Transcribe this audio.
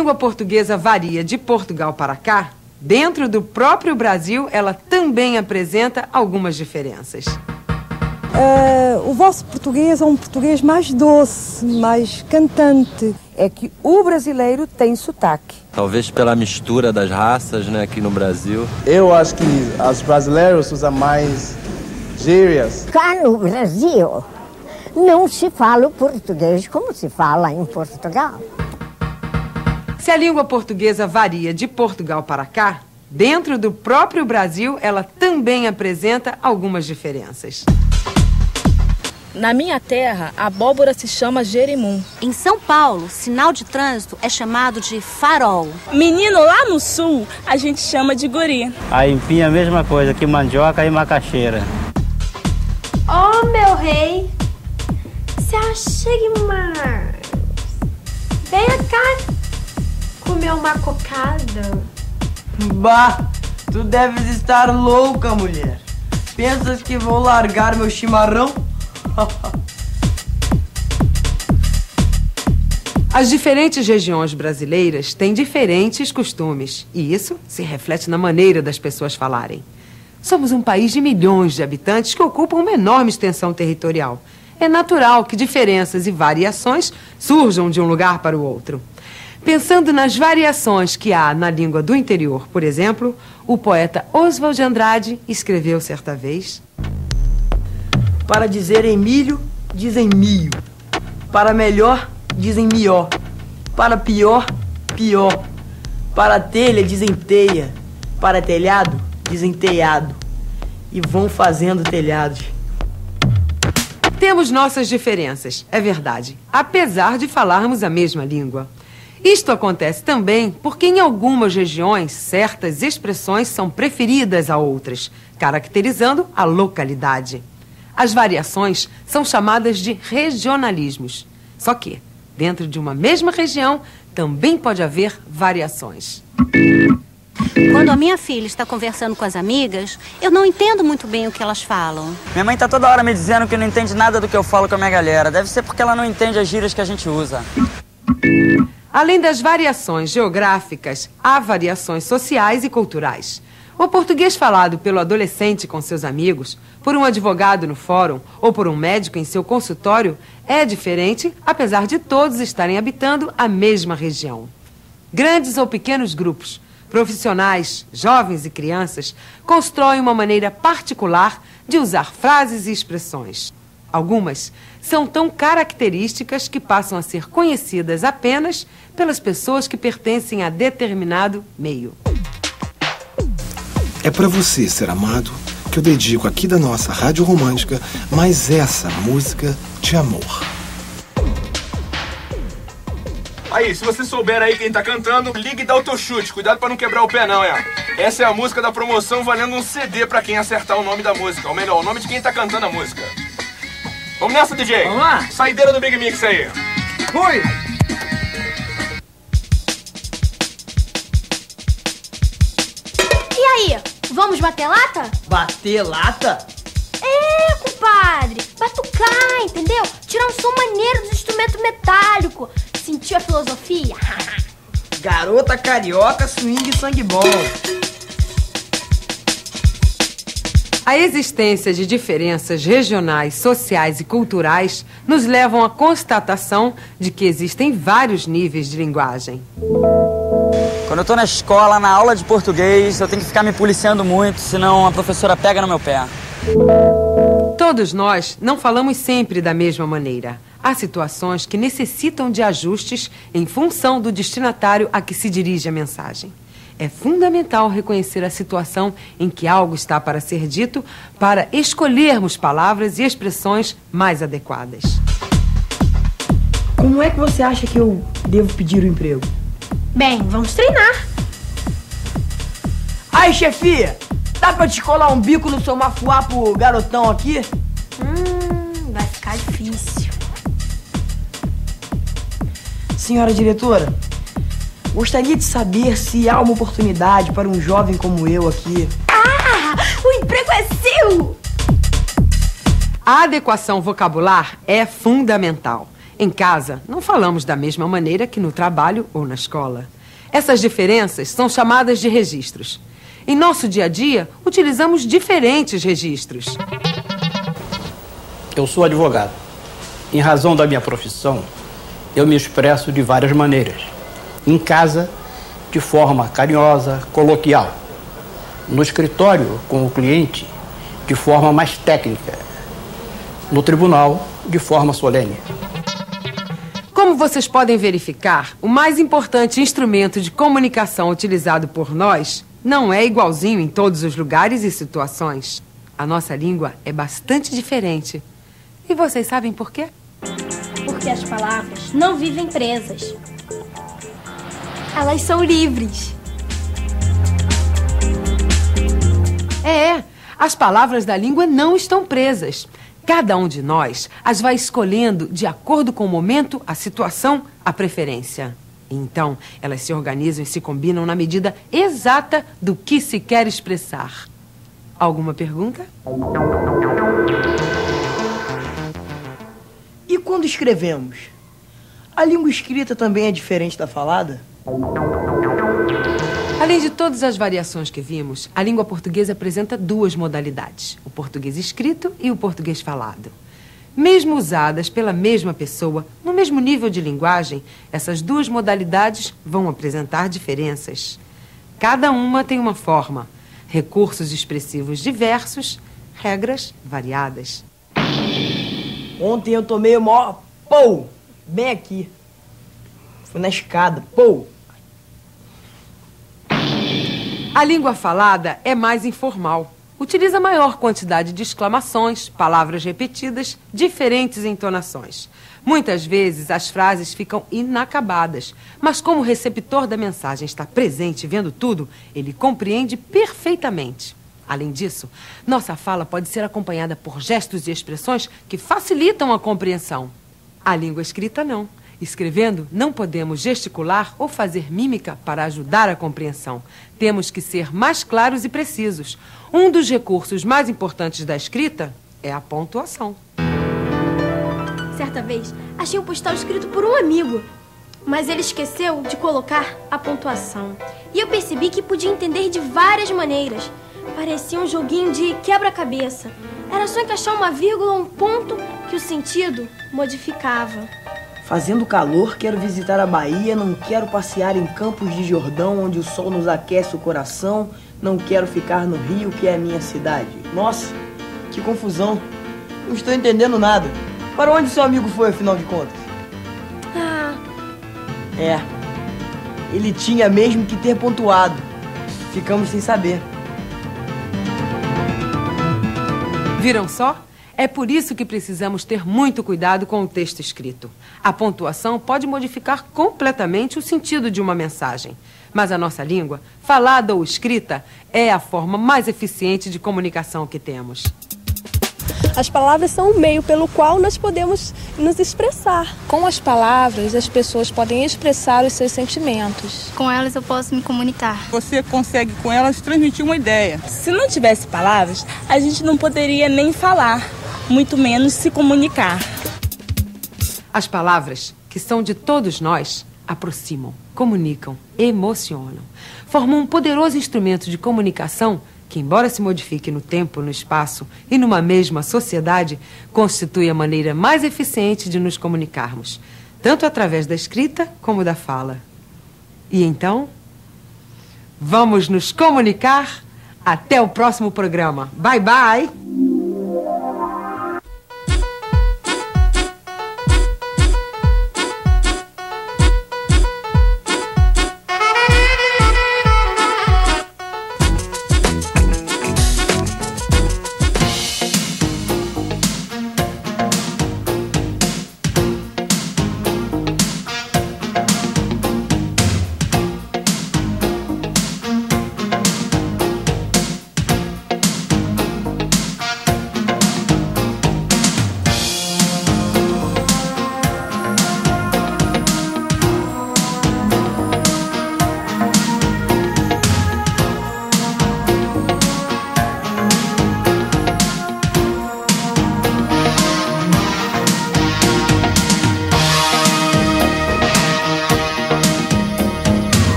língua portuguesa varia de Portugal para cá, dentro do próprio Brasil, ela também apresenta algumas diferenças. O vosso português é um português mais doce, mais cantante. É que o brasileiro tem sotaque. Talvez pela mistura das raças, né, aqui no Brasil. Eu acho que os brasileiros usam mais gírias. Cá no Brasil não se fala o português como se fala em Portugal. Se a língua portuguesa varia de Portugal para cá, dentro do próprio Brasil, ela também apresenta algumas diferenças. Na minha terra, a abóbora se chama jerimum. Em São Paulo, sinal de trânsito é chamado de farol. Menino, lá no sul, a gente chama de guri. A empim é a mesma coisa que mandioca e macaxeira. Oh, meu rei, se achegue mais. Venha cá comer uma cocada. Bah, tu deves estar louca, mulher. Pensas que vou largar meu chimarrão? As diferentes regiões brasileiras têm diferentes costumes, e isso se reflete na maneira das pessoas falarem. Somos um país de milhões de habitantes que ocupam uma enorme extensão territorial. É natural que diferenças e variações surjam de um lugar para o outro. Pensando nas variações que há na língua do interior, por exemplo, o poeta Oswald de Andrade escreveu certa vez: Para dizerem milho, dizem mio. Para melhor, dizem mió. Para pior, pior. Para telha, dizem teia. Para telhado, dizem telhado. E vão fazendo telhados. Temos nossas diferenças, é verdade, apesar de falarmos a mesma língua. Isto acontece também porque em algumas regiões certas expressões são preferidas a outras, caracterizando a localidade. As variações são chamadas de regionalismos. Só que, dentro de uma mesma região, também pode haver variações. Quando a minha filha está conversando com as amigas, eu não entendo muito bem o que elas falam. Minha mãe tá toda hora me dizendo que não entende nada do que eu falo com a minha galera. Deve ser porque ela não entende as gírias que a gente usa. Além das variações geográficas, há variações sociais e culturais. O português falado pelo adolescente com seus amigos, por um advogado no fórum ou por um médico em seu consultório é diferente, apesar de todos estarem habitando a mesma região. Grandes ou pequenos grupos, profissionais, jovens e crianças, constroem uma maneira particular de usar frases e expressões. Algumas são tão características que passam a ser conhecidas apenas pelas pessoas que pertencem a determinado meio. É para você, ser amado, que eu dedico aqui da nossa Rádio Romântica mais essa música de amor. Aí, se você souber aí quem tá cantando, ligue e dá o teu chute. Cuidado pra não quebrar o pé, não, é. Essa é a música da promoção valendo um CD pra quem acertar o nome da música. Ou melhor, o nome de quem tá cantando a música. Vamos nessa, DJ? Vamos lá. Saideira do Big Mix aí. Fui! E aí, vamos bater lata? Bater lata? É, compadre, batucar, entendeu? Tirar um som maneiro dos instrumentos metálicos. Sentiu a filosofia? Garota carioca, swing e sangue bom. A existência de diferenças regionais, sociais e culturais nos levam à constatação de que existem vários níveis de linguagem. Quando eu tô na escola, na aula de português, eu tenho que ficar me policiando muito, senão a professora pega no meu pé. Todos nós não falamos sempre da mesma maneira. Há situações que necessitam de ajustes em função do destinatário a que se dirige a mensagem. É fundamental reconhecer a situação em que algo está para ser dito para escolhermos palavras e expressões mais adequadas. Como é que você acha que eu devo pedir o emprego? Bem, vamos treinar. Aí, chefia, dá pra te colar um bico no seu mafuá pro garotão aqui? Vai ficar difícil. Senhora diretora, gostaria de saber se há uma oportunidade para um jovem como eu aqui. Ah, o emprego é seu! A adequação vocabular é fundamental. Em casa, não falamos da mesma maneira que no trabalho ou na escola. Essas diferenças são chamadas de registros. Em nosso dia a dia, utilizamos diferentes registros. Eu sou advogado. Em razão da minha profissão, eu me expresso de várias maneiras. Em casa, de forma carinhosa, coloquial. No escritório, com o cliente, de forma mais técnica. No tribunal, de forma solene. Como vocês podem verificar, o mais importante instrumento de comunicação utilizado por nós não é igualzinho em todos os lugares e situações. A nossa língua é bastante diferente. E vocês sabem por quê? Porque as palavras não vivem presas. Elas são livres. As palavras da língua não estão presas. Cada um de nós as vai escolhendo de acordo com o momento, a situação, a preferência. Então, elas se organizam e se combinam na medida exata do que se quer expressar. Alguma pergunta? E quando escrevemos? A língua escrita também é diferente da falada? Além de todas as variações que vimos, a língua portuguesa apresenta duas modalidades, o português escrito e o português falado. Mesmo usadas pela mesma pessoa, no mesmo nível de linguagem, essas duas modalidades vão apresentar diferenças. Cada uma tem uma forma, recursos expressivos diversos, regras variadas. Ontem eu tomei o maior pou, bem aqui. Fui na escada, pou. A língua falada é mais informal. Utiliza maior quantidade de exclamações, palavras repetidas, diferentes entonações. Muitas vezes as frases ficam inacabadas, mas como o receptor da mensagem está presente vendo tudo, ele compreende perfeitamente. Além disso, nossa fala pode ser acompanhada por gestos e expressões que facilitam a compreensão. A língua escrita não. Escrevendo, não podemos gesticular ou fazer mímica para ajudar a compreensão. Temos que ser mais claros e precisos. Um dos recursos mais importantes da escrita é a pontuação. Certa vez, achei um postal escrito por um amigo, mas ele esqueceu de colocar a pontuação. E eu percebi que podia entender de várias maneiras. Parecia um joguinho de quebra-cabeça. Era só encaixar uma vírgula ou um ponto que o sentido modificava. Fazendo calor, quero visitar a Bahia, não quero passear em Campos de Jordão, onde o sol nos aquece o coração, não quero ficar no Rio, que é a minha cidade. Nossa, que confusão. Não estou entendendo nada. Para onde seu amigo foi, afinal de contas? Ele tinha mesmo que ter pontuado. Ficamos sem saber. Viram só? É por isso que precisamos ter muito cuidado com o texto escrito. A pontuação pode modificar completamente o sentido de uma mensagem. Mas a nossa língua, falada ou escrita, é a forma mais eficiente de comunicação que temos. As palavras são o meio pelo qual nós podemos nos expressar. Com as palavras, as pessoas podem expressar os seus sentimentos. Com elas eu posso me comunicar. Você consegue com elas transmitir uma ideia. Se não tivesse palavras, a gente não poderia nem falar, muito menos se comunicar. As palavras, que são de todos nós, aproximam, comunicam, emocionam. Formam um poderoso instrumento de comunicação que, embora se modifique no tempo, no espaço e numa mesma sociedade, constitui a maneira mais eficiente de nos comunicarmos, tanto através da escrita como da fala. E então, vamos nos comunicar? Até o próximo programa. Bye, bye!